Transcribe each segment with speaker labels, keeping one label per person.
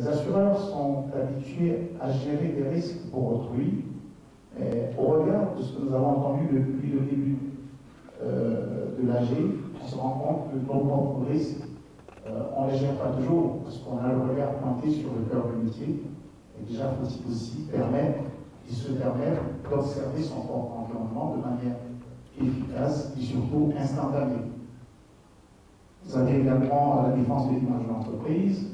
Speaker 1: Les assureurs sont habitués à gérer des risques pour autrui. Et au regard de ce que nous avons entendu depuis le début de l'AG, on se rend compte que nos propres risques, on ne les gère pas toujours, parce qu'on a le regard pointé sur le cœur du métier. Et déjà, faut-il aussi se permettre d'observer son propre environnement de manière efficace et surtout instantanée. Vous avez également la défense de l'image de l'entreprise,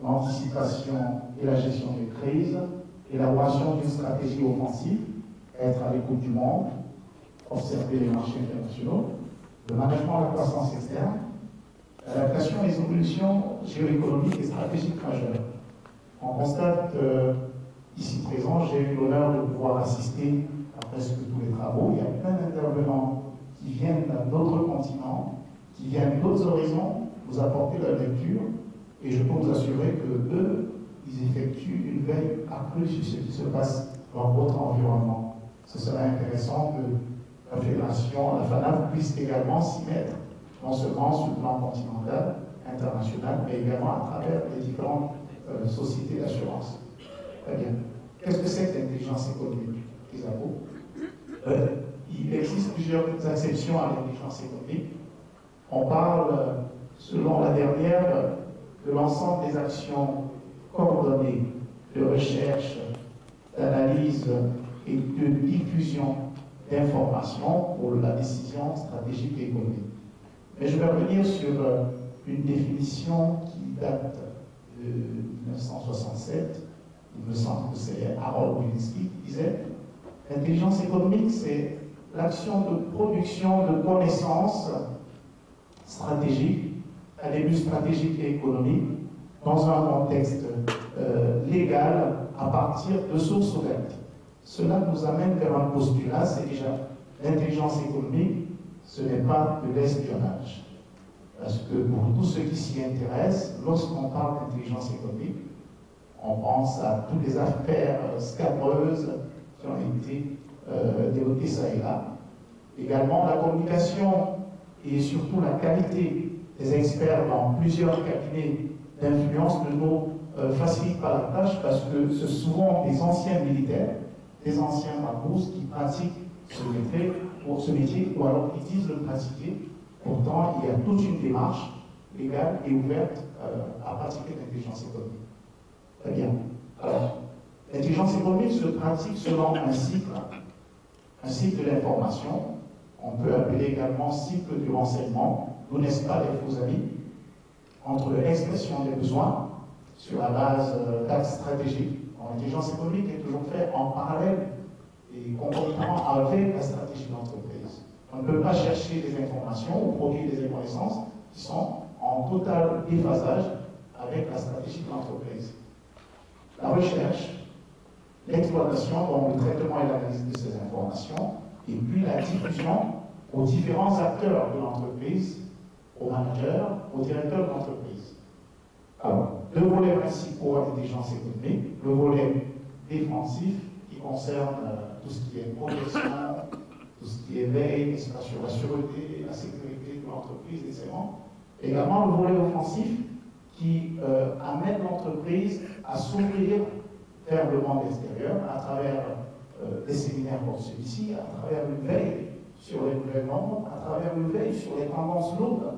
Speaker 1: l'anticipation et la gestion des crises, l'élaboration d'une stratégie offensive, être à l'écoute du monde, observer les marchés internationaux, le management de la croissance externe, l'adaptation des évolutions géoéconomiques et stratégiques majeures. On constate ici présent, j'ai eu l'honneur de pouvoir assister à presque tous les travaux. Il y a plein d'intervenants qui viennent d'autres continents, qui viennent d'autres horizons, vous apporter leur lecture, et je peux vous assurer que eux, ils effectuent une veille accrue sur ce qui se passe dans votre environnement. Ce serait intéressant que la Fédération, la FANAF, puisse également s'y mettre, non seulement sur le plan continental, international, mais également à travers les différentes sociétés d'assurance. Très bien. Qu'est-ce que c'est que l'intelligence économique, Isabeau? Il existe plusieurs acceptions à l'intelligence économique. On parle, selon la dernière, de l'ensemble des actions coordonnées de recherche, d'analyse et de diffusion d'informations pour la décision stratégique et économique. Mais je vais revenir sur une définition qui date de 1967. Il me semble que c'est Harold Willinsky qui disait « L'intelligence économique, c'est l'action de production de connaissances stratégiques, à des buts stratégiques et économiques, dans un contexte légal à partir de sources ouvertes. » Cela nous amène vers un postulat, c'est déjà l'intelligence économique, ce n'est pas de l'espionnage. Parce que pour tous ceux qui s'y intéressent, lorsqu'on parle d'intelligence économique, on pense à toutes les affaires scabreuses qui ont été développées ça et là. Également la communication et surtout la qualité des experts dans plusieurs cabinets d'influence ne nous facilite pas la tâche parce que ce sont souvent des anciens militaires, des anciens matrousses qui pratiquent ce métier ou alors qui disent le pratiquer. Pourtant, il y a toute une démarche légale et ouverte à pratiquer l'intelligence économique. Très bien. Alors, l'intelligence économique se pratique selon un cycle de l'information. On peut appeler également cycle du renseignement. Nous, n'est-ce pas, les faux amis, entre l'expression des besoins sur la base d'axes stratégiques. L'intelligence économique est toujours faite en parallèle et concomitamment avec la stratégie de l'entreprise. On ne peut pas chercher des informations ou produire des connaissances qui sont en total déphasage avec la stratégie de l'entreprise. La recherche, l'exploitation, donc le traitement et l'analyse de ces informations, et puis la diffusion aux différents acteurs de l'entreprise, aux managers, aux directeurs de l'entreprise. Alors, deux volets principaux à l'intelligence économique, le volet défensif qui concerne tout ce qui est protection, tout ce qui est veille, sur la sûreté, la sécurité de l'entreprise et ses membres. Également le volet offensif qui amène l'entreprise à s'ouvrir vers le monde extérieur à travers des séminaires comme celui-ci, à travers une veille sur les nouvelles normes, à travers une veille sur les tendances lourdes,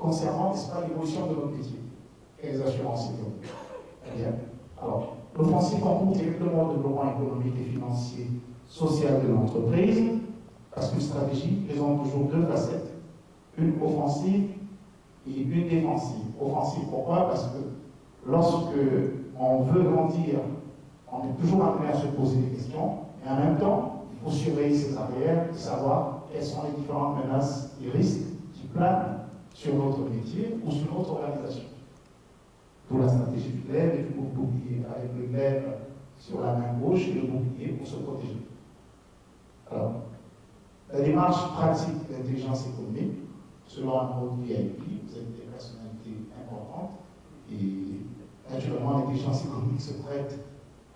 Speaker 1: concernant, n'est-ce pas, l'évolution de notre métier et les assurances économiques. Très bien. Alors, l'offensive concourt directement au développement économique et financier, social de l'entreprise, parce qu'une stratégie présente toujours deux facettes, une offensive et une défensive. Offensive, pourquoi? Parce que lorsque on veut grandir, on est toujours amené à se poser des questions, et en même temps, il faut surveiller ses arrières et savoir quelles sont les différentes menaces et risques qui planent sur notre métier ou sur notre organisation. Pour la stratégie du glaive et du bouclier, avec le glaive sur la main gauche et le bouclier pour se protéger. Alors, la démarche pratique d'intelligence économique, selon un mode VIP, vous êtes des personnalités importantes et naturellement l'intelligence économique se prête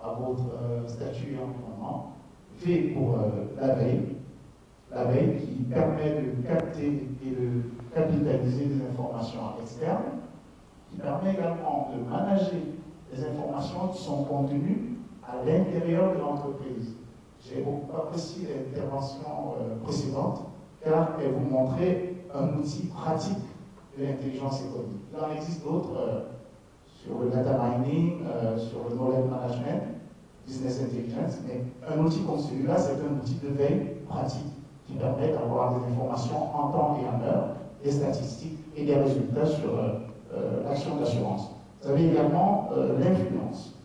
Speaker 1: à votre statut et environnement, fait pour la veille qui permet de capter et de capitaliser des informations externes qui permet également de manager les informations qui sont contenues à l'intérieur de l'entreprise. J'ai beaucoup apprécié l'intervention précédente, car elle vous montrait un outil pratique de l'intelligence économique. Il en existe d'autres sur le data mining, sur le knowledge management, business intelligence, mais un outil comme celui-là, c'est un outil de veille pratique qui permet d'avoir des informations en temps et en heure, des statistiques et des résultats sur l'action d'assurance. Vous avez également l'influence,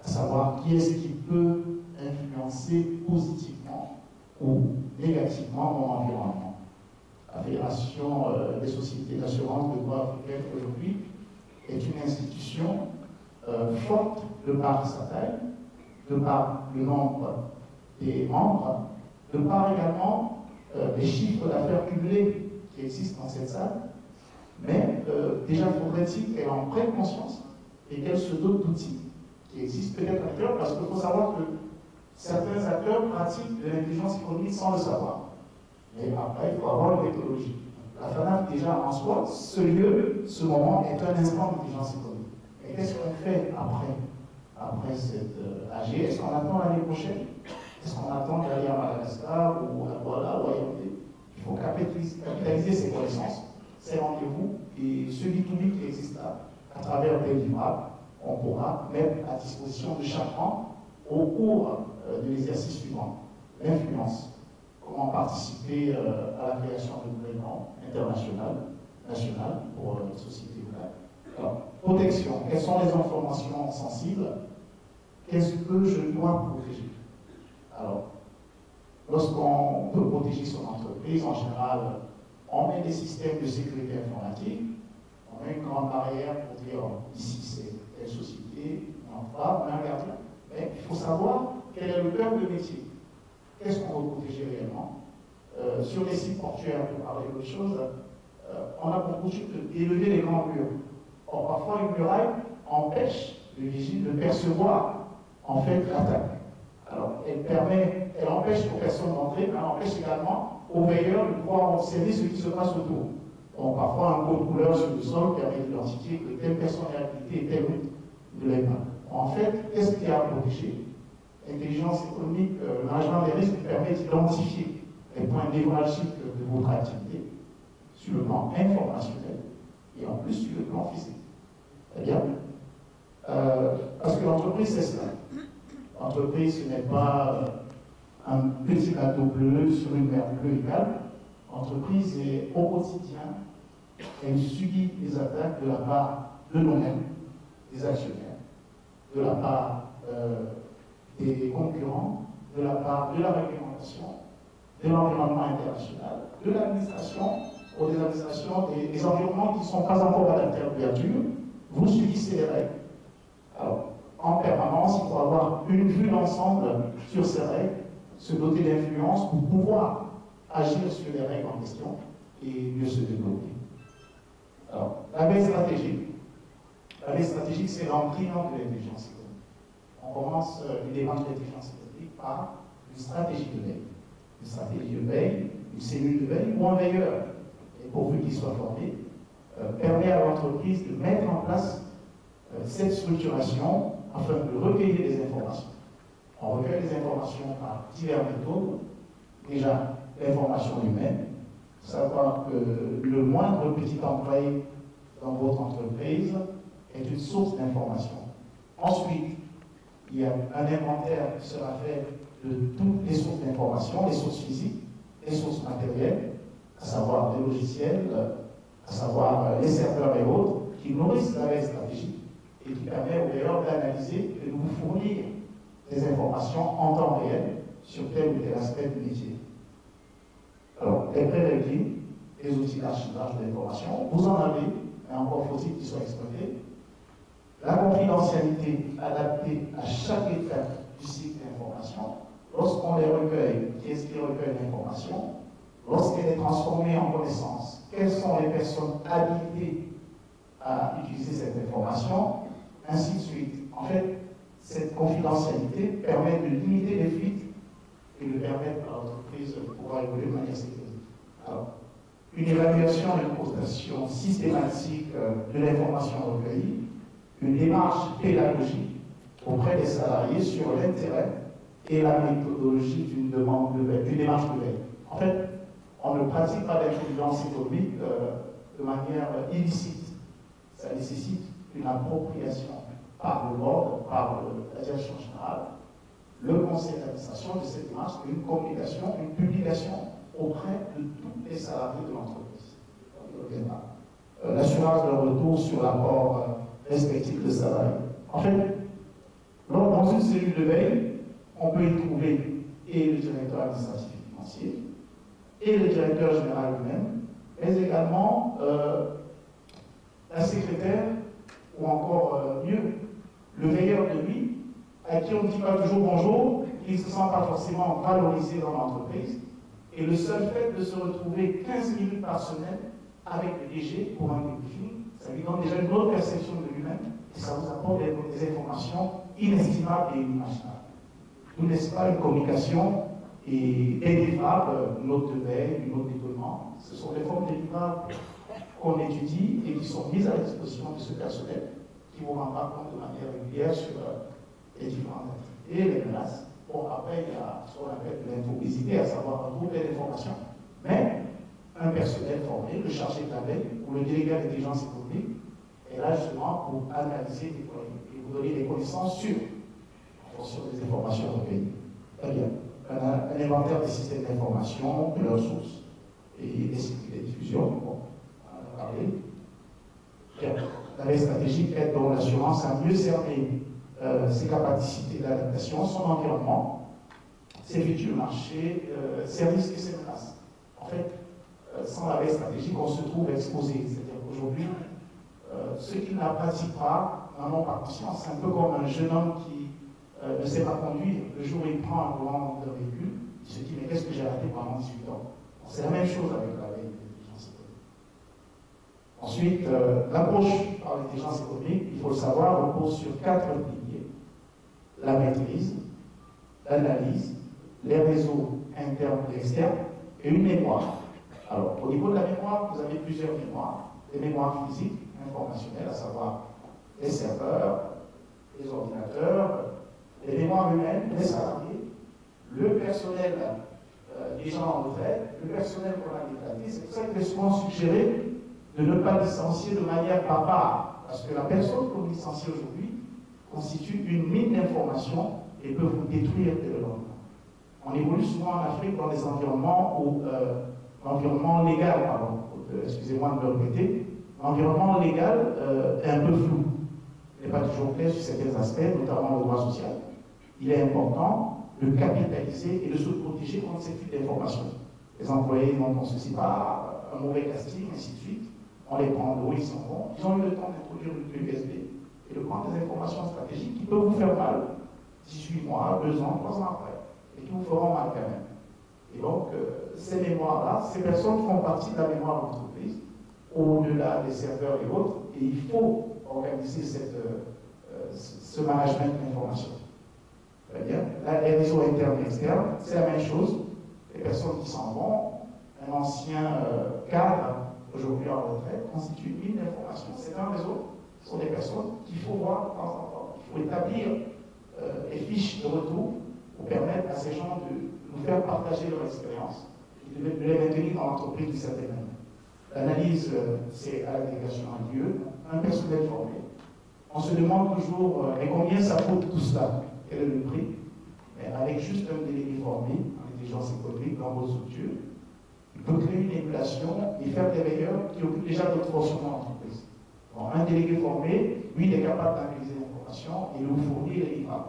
Speaker 1: à savoir qui est-ce qui peut influencer positivement ou négativement mon environnement. La Fédération des sociétés d'assurance de droit africaine aujourd'hui est une institution forte de par sa taille, de par le nombre des membres, de par également les chiffres d'affaires cumulés qui existent dans cette salle. Mais déjà, faudrait-il qu'elle en prenne conscience et qu'elle se dote d'outils qui existent peut-être à l'intérieur, parce qu'il faut savoir que certains acteurs pratiquent de l'intelligence économique sans le savoir. Mais après, il faut avoir une méthodologie. La FANAF, déjà en soi, ce lieu, ce moment est un instant d'intelligence économique. Et qu'est-ce qu'on fait après cette AG? Est-ce qu'on attend l'année prochaine? Est-ce qu'on attend d'aller à Madagascar ou à Douala ou à Yaoundé? Il faut capitaliser ces connaissances, ces rendez-vous et ce B2B qui existe là, à travers des livrables, on pourra mettre à disposition de chaque membre au cours de l'exercice suivant. L'influence. Comment participer à la création de nouvelles normes internationales, nationales pour notre société locale. Alors, protection. Quelles sont les informations sensibles? Qu'est-ce que je dois protéger? Alors, lorsqu'on peut protéger son entreprise, en général, on met des systèmes de sécurité informatique, on met une grande barrière pour dire ici c'est telle société, on a un gardien. Mais il faut savoir quel est le cœur de métier. Qu'est-ce qu'on veut protéger réellement? Sur les sites portuaires, pour parler d'autre chose, on a pour coutume d'élever les grands murs. Or, parfois, une muraille empêche le vigile de percevoir en fait l'attaque. Alors, elle empêche aux personnes d'entrer, mais elle empêche également aux veilleurs de pouvoir observer ce qui se passe autour. Donc, parfois, un code couleur sur le sol permet d'identifier que telle personne est habilitée et telle autre ne l'est pas. En fait, qu'est-ce qu'il y a à protéger? L'intelligence économique, le management des risques permet d'identifier les points névralgiques de votre activité sur le plan informationnel et en plus sur le plan physique. Très bien. Parce que l'entreprise, c'est cela. L'entreprise, ce n'est pas un petit bateau bleu sur une mer bleue et calme. L'entreprise est au quotidien, elle subit des attaques de la part de nous-mêmes, des actionnaires, de la part des concurrents, de la part de la réglementation, de l'environnement international, de l'administration, ou des administrations, des environnements qui ne sont pas encore adaptés à l'ouverture. Vous subissez les règles. Alors, en permanence, il faut avoir une vue d'ensemble sur ces règles, se doter d'influence pour pouvoir agir sur les règles en question et mieux se développer. Alors, la veille stratégique. La veille stratégique, c'est l'embryon de l'intelligence économique. On commence l'élément de l'intelligence économique par une stratégie de veille. Une stratégie de veille, une cellule de veille ou un veilleur, et pourvu qu'il soit formé, permet à l'entreprise de mettre en place cette structuration afin de recueillir des informations. On recueille des informations par diverses méthodes. Déjà, l'information humaine, savoir que le moindre petit employé dans votre entreprise est une source d'information. Ensuite, il y a un inventaire qui sera fait de toutes les sources d'information, les sources physiques, les sources matérielles, à savoir les logiciels, à savoir les serveurs et autres, qui nourrissent la veille stratégique et qui permet aux veilleurs d'analyser et de vous fournir des informations en temps réel sur tel ou tel aspect du métier. Alors, les prérequis, les outils d'archivage de l'information, vous en avez, mais encore faut-il qu'ils soient exploités. La confidentialité adaptée à chaque étape du cycle d'information. Lorsqu'on les recueille, qui est-ce qui recueille l'information? Lorsqu'elle est transformée en connaissance, quelles sont les personnes habilitées à utiliser cette information, ainsi de suite. En fait, cette confidentialité permet de limiter les fuites et de permettre à l'entreprise de pouvoir évoluer de manière sécurisée. Alors, une évaluation et une cotation systématique de l'information recueillie, une démarche pédagogique auprès des salariés sur l'intérêt et la méthodologie d'une démarche de veille. En fait, on ne pratique pas l'intelligence économique de manière illicite. Ça nécessite une appropriation par le board, par la direction générale, le conseil d'administration de cette démarche, une communication, une publication auprès de tous les salariés de l'entreprise. L'assurance de retour sur l'apport respectif de salariés. En fait, dans une cellule de veille, on peut y trouver et le directeur administratif et financier, et le directeur général lui-même, mais également un secrétaire, ou encore mieux, le veilleur de nuit, à qui on ne dit pas toujours bonjour, qui ne se sent pas forcément valorisé dans l'entreprise, et le seul fait de se retrouver 15 minutes par semaine avec le DG pour un débriefing, ça lui donne déjà une autre perception de lui-même, et ça vous apporte des informations inestimables et inimaginables. Nous, n'est-ce pas, une communication et des livrables, une note de veille, une note d'étonnement. Ce sont des formes de livrables qu'on étudie et qui sont mises à la disposition de ce personnel qui vous rendra compte de manière régulière sur les différentes activités, les menaces. Bon, après, il y a ce qu'on appelle l'infobésité, à savoir regrouper l'information. Mais un personnel formé, le chargé de la veille ou le délégué d'intelligence économique est là justement pour analyser et vous donner des connaissances sûres en fonction des informations recueillies. Très bien. Un inventaire des systèmes d'information, de leurs sources et des circuits de diffusion. Bon, on en a parlé. Bien. La veille stratégique aide donc l'assurance à mieux cerner ses capacités d'adaptation, son environnement, ses futurs marchés, ses risques et ses menaces. En fait, sans la veille stratégique, on se trouve exposé. C'est-à-dire qu'aujourd'hui, ceux qui ne la pratiquent pas n'en ont pas conscience. C'est un peu comme un jeune homme qui ne sait pas conduire. Le jour où il prend un volant d'un véhicule, il se dit mais qu'est-ce que j'ai raté pendant 18 ans? C'est la même chose avec la veille d'intelligence économique. Ensuite, l'approche par l'intelligence économique, il faut le savoir, repose sur 4 piliers. La maîtrise, l'analyse, les réseaux internes et externes, et une mémoire. Alors, au niveau de la mémoire, vous avez plusieurs mémoires. Les mémoires physiques, informationnelles, à savoir les serveurs, les ordinateurs, les mémoires humaines, les salariés, le personnel des gens en retraite, le personnel qu'on a déclaré. C'est pour ça qu'il est souvent suggéré de ne pas licencier de manière barbare, parce que la personne qu'on licencie aujourd'hui constitue une mine d'informations et peut vous détruire dès le lendemain. On évolue souvent en Afrique dans des environnements où l'environnement légal, pardon, excusez-moi de me répéter, l'environnement légal est un peu flou. Il n'est pas toujours clair sur certains aspects, notamment le droit social. Il est important de capitaliser et de se protéger contre ces types d'informations. Les employés n'ont qu'on ceci par un mauvais casting, ainsi de suite. On les prend d'où ils s'en vont. Ils ont eu le temps d'introduire le clé USB et de prendre des informations stratégiques qui peuvent vous faire mal 18 mois, 2 ans, 3 ans après, et qui vous feront mal quand même. Et donc, ces mémoires-là, ces personnes font partie de la mémoire de l'entreprise, au-delà des serveurs et autres, et il faut organiser ce management d'information. Très bien. Là, les réseaux internes et externes, c'est la même chose. Les personnes qui s'en vont, un ancien cadre, aujourd'hui en retraite, constitue une mine d'information. C'est un réseau, ce sont des personnes qu'il faut voir de temps en temps. Il faut établir des fiches de retour pour permettre à ces gens de nous faire partager leur expérience et de les maintenir dans l'entreprise d'une certaine manière. L'analyse, c'est à la délégation en lieu, un personnel formé. On se demande toujours, mais combien ça coûte tout cela? Quel est le prix? Mais avec juste un délégué formé en intelligence économique dans vos structures, il peut créer une émulation et faire des veilleurs qui occupent déjà d'autres fonctions dans l'entreprise. Bon, un délégué formé, lui, il est capable d'analyser l'information et de vous fournir les livrables.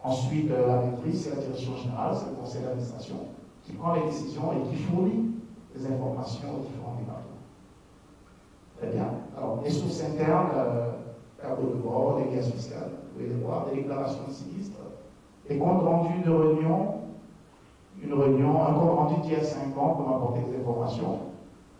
Speaker 1: Ensuite, la maîtrise, c'est la direction générale, c'est le conseil d'administration qui prend les décisions et qui fournit les informations aux différents départements. Très bien. Alors, les sources internes, tableau de bord, les liasses fiscales, vous pouvez les voir, des déclarations de sinistres, des comptes rendus de réunion, une réunion, un compte rendu d'il y a 5 ans pour m'apporter des informations.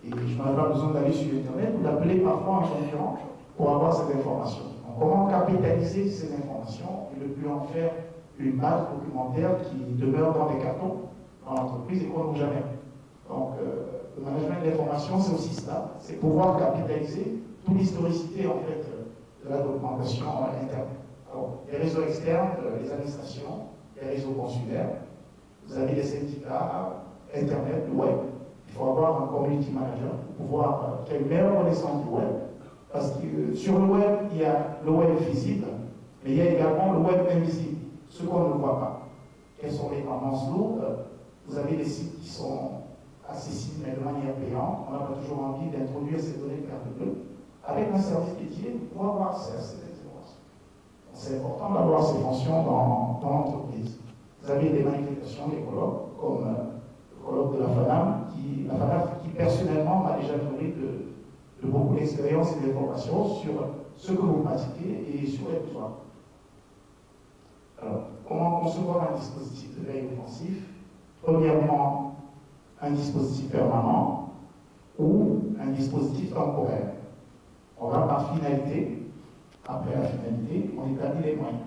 Speaker 1: Et je n'aurais pas besoin d'aller sur Internet ou d'appeler parfois un concurrent pour avoir cette information. Donc, comment capitaliser ces informations et ne plus en faire une base documentaire qui demeure dans des cartons dans l'entreprise et qu'on n'ouvre jamais. Donc, Le management de l'information, c'est aussi ça, c'est pouvoir capitaliser toute l'historicité en fait de la documentation interne. Alors, les réseaux externes, les administrations, les réseaux consulaires, vous avez les syndicats, Internet, le web. Il faut avoir un community manager pour pouvoir faire une meilleure connaissance du web. Parce que sur le web, il y a le web visible, mais il y a également le web invisible, ce qu'on ne voit pas. Quelles sont les tendances lourdes? Vous avez des sites qui sont accessibles, mais de manière payante. On n'a pas toujours envie d'introduire ces données carte bleue. Avec un service dédié, vous pouvez avoir accès à ces informations. C'est important d'avoir ces fonctions dans l'entreprise. Vous avez des manifestations, des colloques, comme le colloque de la FANAF, qui personnellement m'a déjà nourri de beaucoup d'expérience et d'informations sur ce que vous pratiquez et sur les besoins. Alors, comment concevoir un dispositif de veille offensif? Premièrement, un dispositif permanent ou un dispositif temporaire. On va par finalité. Après la finalité, on établit les moyens.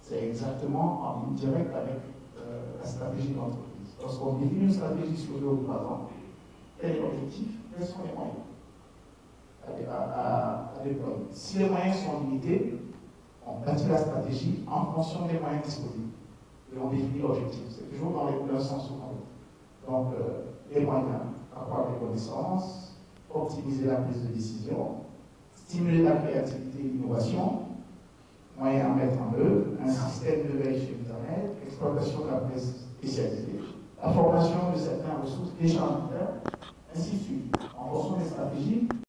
Speaker 1: C'est exactement en ligne directe avec la stratégie d'entreprise. Lorsqu'on définit une stratégie sur 2 ou 3 ans, quel est l'objectif? Quels sont les moyens à déployer? Si les moyens sont limités, on bâtit la stratégie en fonction des moyens disponibles. Et on définit l'objectif. C'est toujours dans le sens où on est. Donc, les moyens, avoir des connaissances, optimiser la prise de décision, stimuler la créativité et l'innovation, moyens à mettre en œuvre, un système de veille sur Internet, exploitation de la presse spécialisée, la formation de certaines ressources déjà en interne, ainsi de suite. En fonction des stratégies,